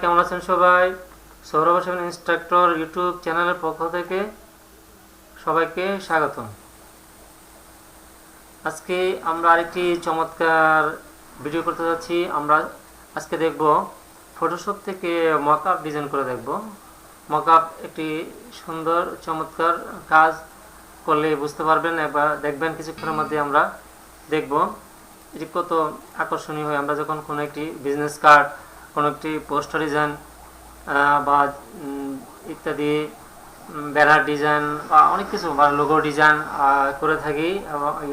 কেমন আছেন সবাই? সৌরভ হোসেন ইনস্ট্রাক্টর ইউটিউব চ্যানেলের পক্ষ থেকে সবাইকে স্বাগতম। আজকে আমরা আরেকটি চমৎকার ভিডিও করতে যাচ্ছি। আমরা আজকে দেখব ফটোশপ থেকে মকআপ ডিজাইন করে দেখব। মকআপ একটি সুন্দর চমৎকার কাজ করলে বুঝতে পারবেন, একবার দেখবেন কিছুক্ষণের মধ্যে আমরা দেখব এটি কত আকর্ষণীয় হয়। আমরা যখন কোনো একটি বিজনেস কার্ড, কোনো একটি পোস্টার ডিজাইন বা ইত্যাদি ব্যানার ডিজাইন বা অনেক কিছু বা লোগো ডিজাইন করে থাকি,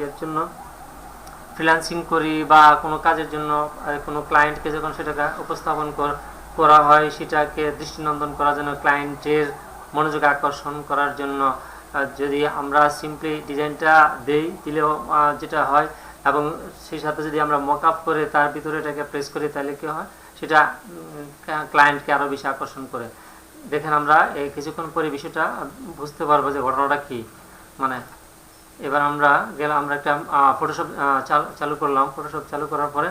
এর জন্য ফ্রিল্যান্সিং করি বা কোনো কাজের জন্য কোনো ক্লায়েন্টকে যখন সেটাকে উপস্থাপন করা হয়, সেটাকে দৃষ্টিনন্দন করার জন্য, ক্লায়েন্টের মনোযোগ আকর্ষণ করার জন্য যদি আমরা সিম্পলি ডিজাইনটা দিলেও যেটা হয়, এবং সেই সাথে যদি আমরা মকআপ করে তার ভিতরে এটাকে প্লেস করি, তাহলে কি হয়, সেটা ক্লায়েন্টকে আরও বেশি আকর্ষণ করে। দেখেন, আমরা এই কিছুক্ষণ পরে বিষয়টা বুঝতে পারবো যে ঘটনাটা কি। মানে এবার আমরা একটা ফটোশপ চালু করলাম। ফটোশপ চালু করার পরে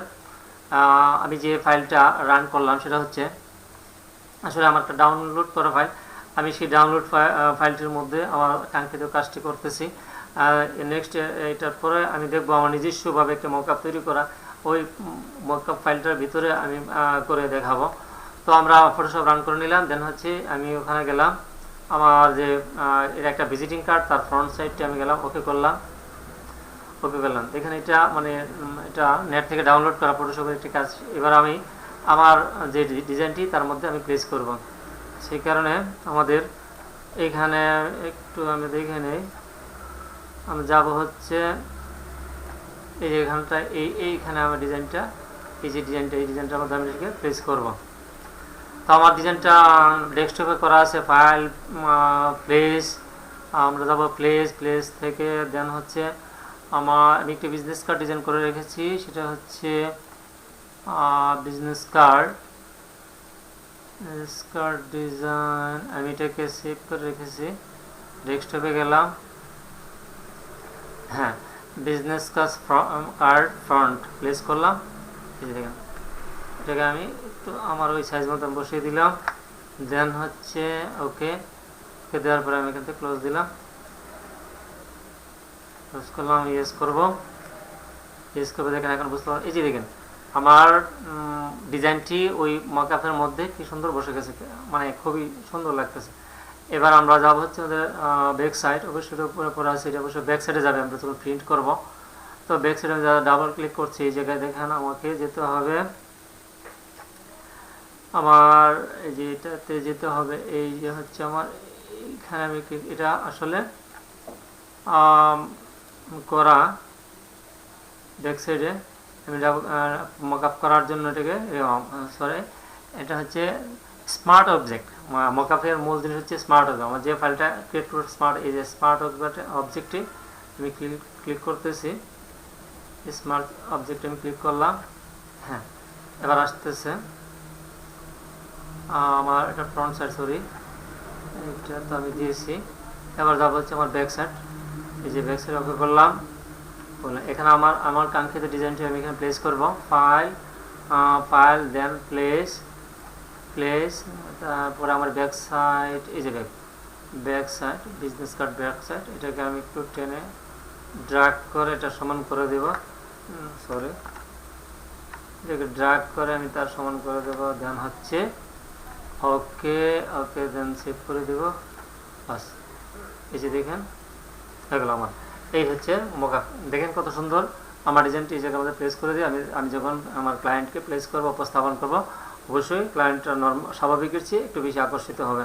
আমি যে ফাইলটা রান করলাম সেটা হচ্ছে আসলে আমার একটা ডাউনলোড করা ফাইল। আমি সেই ডাউনলোড ফাইলটির মধ্যে আমার কাঙ্ক্ষিত কাজটি করতেছি। নেক্সট এটার পরে আমি দেখবো আমার নিজস্বভাবে একটা মকআপ তৈরি করা, ওই মকআপ ফাইলটার ভিতরে আমি করে দেখাবো। তো আমরা ফটোশপ রান করে নিলাম। দেন হচ্ছে আমি ওখানে গেলাম, আমার যে এর একটা ভিজিটিং কার্ড, তার ফ্রন্ট সাইডটি আমি গেলাম, ওকে করলাম। দেখেন এটা এটা নেট থেকে ডাউনলোড করা ফটোশপের একটি কাজ। এবার আমি আমার যে ডিজাইনটি তার মধ্যে আমি প্লেস করব। সেই কারণে আমাদের এইখানে একটু আমি দেখে নেই, আমি যাব হচ্ছে এই যে এখানটা, এইখানে আমার ডিজাইনটা, এই ডিজাইনটার মধ্যে আমি এটাকে প্লেস করব। তো আমার ডিজাইনটা ডেস্কটপে করা আছে। ফাইল, প্লেস, আমরা যাব প্লেস থেকে। দেন হচ্ছে আমি একটি বিজনেস কার্ড ডিজাইন করে রেখেছি, সেটা হচ্ছে বিজনেস কার্ড ডিজাইন। আমি এটাকে সেভ করে রেখেছি, ডেস্কটপে গেলাম। হ্যাঁ, বিজনেস কার্ড ফ্রন্ট প্লেস করলাম। দেখেন, এটাকে আমি একটু আমার ওই সাইজ মতো বসিয়ে দিলাম। দেন হচ্ছে ওকে দেওয়ার পরে আমি এখান থেকে ক্লোজ দিলাম, ক্লোজ করলাম। ইয়েস করবো। দেখেন এখন বুঝতে পারবেন, এই যে দেখেন আমার ডিজাইনটি ওই মকআপের মধ্যে কি সুন্দর বসে গেছে, মানে খুবই সুন্দর লাগতেছে। এবার আমরা যাব হচ্ছে আমাদের ব্যাক সাইড, অবশ্যই উপরে আছে, এটা অবশ্যই ব্যাক সাইডে যাবে। আমরা যখন প্রিন্ট করব, তো ব্যাক সাইডে ডাবল ক্লিক করছি, এই জায়গায় দেখেন আমাকে যেতে হবে, আমার এই যে এটাতে যেতে হবে। এই যে হচ্ছে আমার এইখানে আমি এটা আসলে করা ব্যাক সাইডে আমি মকআপ করার জন্য এটাকে এটা হচ্ছে স্মার্ট অবজেক্ট। মকআপের মূল জিনিস হচ্ছে স্মার্ট অবজেক্ট। আমার যে ফাইলটা ক্রিয়েট করে এই যে স্মার্ট অবজেক্টটি আমি ক্লিক করতেছি, স্মার্ট অবজেক্ট আমি ক্লিক করলাম। হ্যাঁ, এবার আসতেছে আমার এটা ফ্রন্ট সাইড, এটা তো আমি দিয়েছি। এবার যাবো হচ্ছে আমার ব্যাক সাইড, এই যে ব্যাক সাইড ওকে করলাম। এখানে আমার কাঙ্ক্ষিত ডিজাইনটি আমি এখানে প্লেস করব। ফাইল দেন প্লেস, তারপরে আমার ব্যাক সাইড, এই যে back side business card back side, এটাকে আমি একটু টেনে ড্র্যাগ করে এটা সমান করে দেব। এটাকে ড্র্যাগ করে আমি তার সমান করে দেব। দেন হচ্ছে ওকে দেন সেভ করে দেব। বাস, এই যে দেখেন হয়ে গেল আমার। এই হচ্ছে মকআপ। দেখেন কত সুন্দর আমার ডিজাইনটি এই জায়গার মধ্যে প্লেস করে দিই। আমি যখন আমার ক্লায়েন্টকে প্লেস করবো, উপস্থাপন করবো, অবশ্যই ক্লায়েন্টটা স্বাভাবিকের চেয়ে একটু বেশি আকর্ষিত হবে।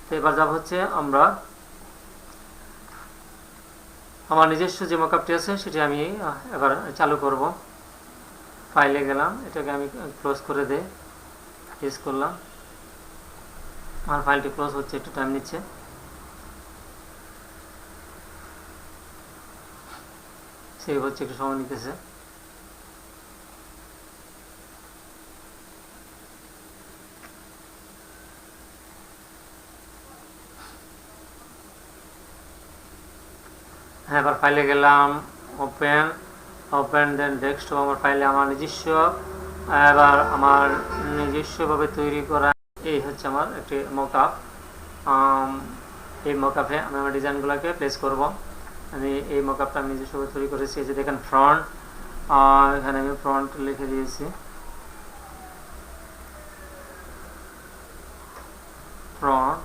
তো এবার যাব হচ্ছে আমরা আমার নিজস্ব যে মকআপটি আছে সেটি আমি এবার চালু করব। ফাইলে গেলাম, এটাকে আমি ক্লোজ করে দিই, ইউজ করলাম। আমার ফাইলটি ক্লোজ হচ্ছে, একটু টাইম নিচ্ছে। সেভ হচ্ছে, একটু সময় নিতেছে। হ্যাঁ, এবার ফাইলে গেলাম, ওপেন দেন ডেস্কটপ। আমার ফাইলে আমার নিজস্ব এবার আমার নিজস্বভাবে তৈরি করা এই হচ্ছে আমার একটি মকআপ। এই মকআপে আমি আমার ডিজাইনগুলোকে প্লেস করব। আমি এই মকআপটা আমি নিজস্বভাবে তৈরি করেছি। এই যে দেখেন ফ্রন্ট, এখানে আমি ফ্রন্ট লিখে দিয়েছি, ফ্রন্ট।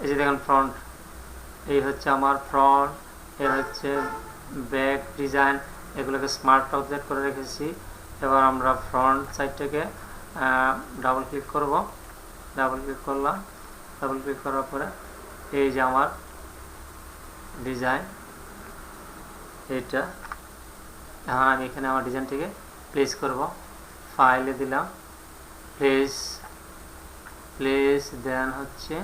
এই যে দেখেন ফ্রন্ট, এই হচ্ছে আমার ফ্রন্ট, এর হচ্ছে ব্যাক ডিজাইন, এগুলোকে স্মার্ট অবজেক্ট করে রেখেছি। এবার আমরা ফ্রন্ট সাইডটাকে ডাবল ক্লিক করব। ডাবল ক্লিক করলাম, ডাবল ক্লিক করার পরে এই যে আমার ডিজাইন, এইটা এখন আমি এখানে আমার ডিজাইনটিকে প্লেস করব। ফাইলে দিলাম প্লেস, প্লেস দেন হচ্ছে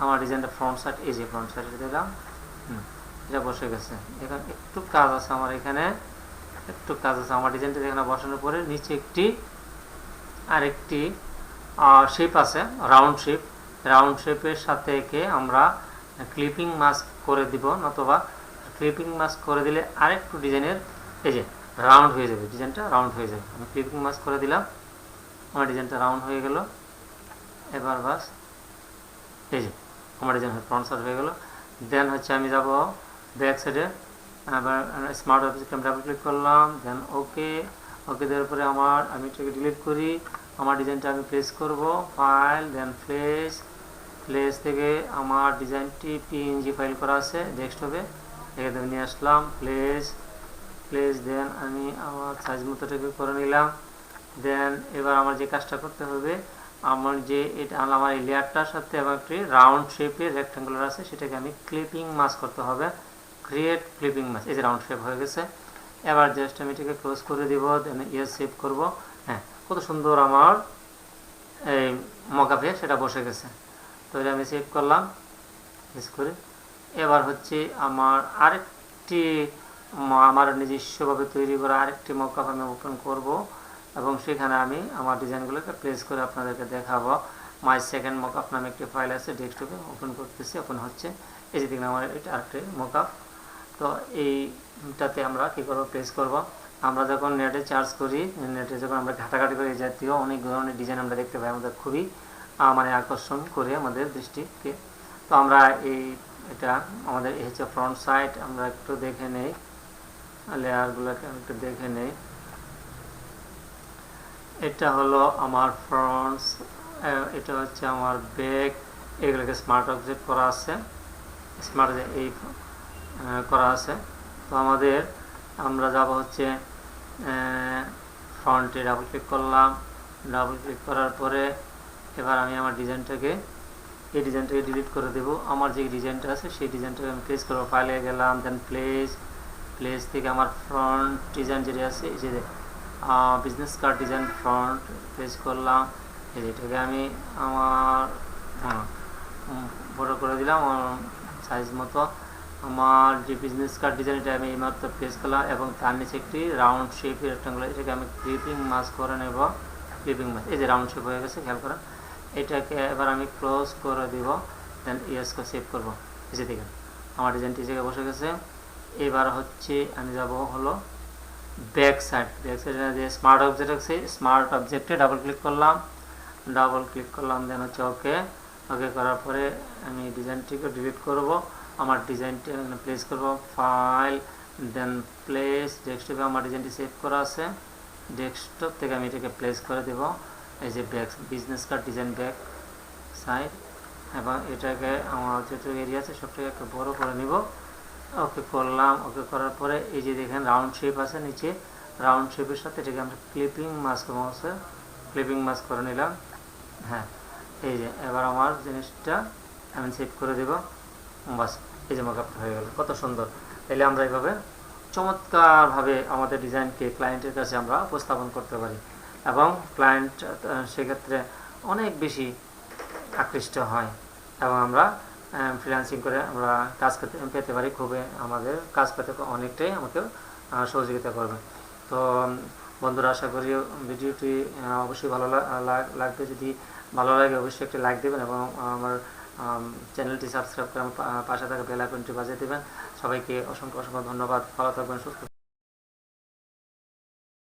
আমার ডিজাইনটা ফ্রন্ট সাইড, এই যে ফ্রন্ট সাইডে দিলাম, এটা বসে গেছে। এখন একটু কাজ আছে আমার এখানে, একটু কাজ আছে আমার ডিজাইনটা এখানে বসানোর পরে নিচে একটি আরেকটি শেপ আছে, রাউন্ড শেপ। রাউন্ড শেপের সাথে একে আমরা ক্লিপিং মাস্ক করে দিব, নতুবা ক্লিপিং মাস্ক করে দিলে আরেকটু ডিজাইনের এই যে রাউন্ড হয়ে যাবে, ডিজাইনটা রাউন্ড হয়ে যাবে। আমি ক্লিপিং মাস্ক করে দিলাম, আমার ডিজাইনটা রাউন্ড হয়ে গেল। এবার বাস এই যে আমার ডিজাইন ফ্রন্ট সাইড হয়ে গেল। দেন হচ্ছে আমি যাব ব্যাক সাইডে, আবার স্মার্ট অবজেক্টে আমি ডাবল ক্লিক করলাম, দেন ওকে। ওকে দেওয়ার পরে আমি এটাকে ডিলিট করি, আমার ডিজাইনটা আমি প্লেস করব, ফাইল দেন প্লেস। প্লেস থেকে আমার ডিজাইনটি পিএনজি ফাইল করা আছে ডেস্কটপে, এখানে নিয়ে আসলাম, প্লেস। প্লেস দেন আমি আমার সাইজ মতোটাকে করে নিলাম। দেন এবার আমার যে কাজটা করতে হবে, আমার যে এটা আমার এই লেয়ারটার সাথে আমার একটি রাউন্ড শেপের রেক্ট্যাঙ্গুলার আছে, সেটাকে আমি ক্লিপিং মাস্ক করতে হবে। ক্রিয়েট ক্লিপিং মাস্ক, এই যে রাউন্ড শেপ হয়ে গেছে। এবার জাস্ট আমি এটাকে ক্লোজ করে দিব, দেন ইয়েস সেভ করব। হ্যাঁ, কত সুন্দর আমার এই মকআপে সেটা বসে গেছে। তো এটা আমি সেভ করলাম, ইউজ করে। এবার হচ্ছে আমার আরেকটি আমার নিজস্বভাবে তৈরি করা আরেকটি মকআপ আমি ওপেন করব, এবং সেখানে আমি আমার ডিজাইনগুলোকে প্লেস করে আপনাদেরকে দেখাবো। মাই সেকেন্ড মকআপ নামে একটি ফাইল আছে ডেস্কটপে, ওপেন করতেছি, ওপেন হচ্ছে। এই যে দেখুন আমার এটা আরেকটি মকআপ। তো এইটাতে আমরা কী করবো, প্লেস করব। আমরা যখন নেটে চার্জ করি, নেটে যখন আমরা ঘাটাঘাটি করি, জাতীয় অনেক ধরনের ডিজাইন আমরা দেখতে পাই, আমাদের খুবই মানে আকর্ষণ করে আমাদের দৃষ্টিকে। তো আমরা এটা আমাদের এই হচ্ছে ফ্রন্ট সাইড, আমরা একটু দেখে নেই লেয়ারগুলোকে, একটু দেখে নেই। এটা হলো আমার ফ্রন্ট, এটা হচ্ছে আমার ব্যাক, এগুলোকে স্মার্ট অবজেক্ট করা আছে, স্মার্ট এই করা আছে। তো আমরা যাব হচ্ছে ফ্রন্টে, ডাবল ক্লিক করলাম। ডাবল ক্লিক করার পরে এবার আমি আমার ডিজাইনটাকে ডিলিট করে দেব। আমার যে ডিজাইনটা আছে সেই ডিজাইনটাকে আমি প্লেস করবো, ফাইলে গেলাম, দেন প্লেস। প্লেস থেকে আমার ফ্রন্ট ডিজাইন যেটা আছে, এই যে business card design front place করলাম। এটাকে আমি আমার বড় করে দিলাম সাইজ মতো। আমার যে বিজনেস কার্ড ডিজাইন এটা আমি এইমাত্র প্লেস করলাম, এবং তার নিচে একটি রাউন্ড শেপের রেক্ট্যাঙ্গুলার, এটাকে আমি ক্লিপিং মাস্ক করে নেব। ক্লিপিং মাস্ক, এই যে রাউন্ড শেপ হয়ে গেছে, খেয়াল করেন। এটাকে এবার আমি ক্লোজ করে দিব, দেন ইয়েসকে সেভ করব। এই যে দেখেন আমার ডিজাইনটি জায়গায় বসে গেছে। এবার হচ্ছে আমি যাব হলো ব্যাক সাইড। ব্যাক সাইডে যে স্মার্ট অবজেক্ট আছে, স্মার্ট অবজেক্টে ডাবল ক্লিক করলাম, দেন হচ্ছে ওকে। ওকে করার পরে আমি ডিজাইনটিকে ডিলিট করব, আমার ডিজাইনটি এখানে প্লেস করব, ফাইল দেন প্লেস। ডেস্কটপে আমার ডিজাইনটি সেভ করা আছে, ডেস্কটপ থেকে আমি এটাকে প্লেস করে দেব। এই যে back business card design back side, এবং এটাকে আমার যেটুকু এরিয়া আছে সবটাকে একটু বড় করে নিব। ওকে করলাম। ওকে করার পরে এই যে দেখেন রাউন্ড শেপ আছে নিচে, রাউন্ড শেপের সাথে এটাকে আমরা ক্লিপিং মাস্ক করে নিলাম। হ্যাঁ, এই যে এবার আমার জিনিসটা আমি সেভ করে দেব, বাস। এই যে মকআপটা হয়ে গেল, কত সুন্দর। তাহলে আমরা এইভাবে চমৎকারভাবে আমাদের ডিজাইনকে ক্লায়েন্টের কাছে আমরা উপস্থাপন করতে পারি, এবং ক্লায়েন্ট সেক্ষেত্রে অনেক বেশি আকৃষ্ট হয়, এবং আমরা ফ্রিল্যান্সিং করে আমরা কাজ পেতে পারি। খুবই আমাদের কাজ পেতে অনেকটাই আমাকে সহযোগিতা করবে। তো বন্ধুরা, আশা করি ভিডিওটি অবশ্যই ভালো লাগবে। যদি ভালো লাগে অবশ্যই একটি লাইক দেবেন, এবং আমার চ্যানেলটি সাবস্ক্রাইব করে আমার পাশে থাকা বেল আইকনটি বাজিয়ে দেবেন। সবাইকে অসংখ্য ধন্যবাদ। ভালো থাকবেন, সুস্থ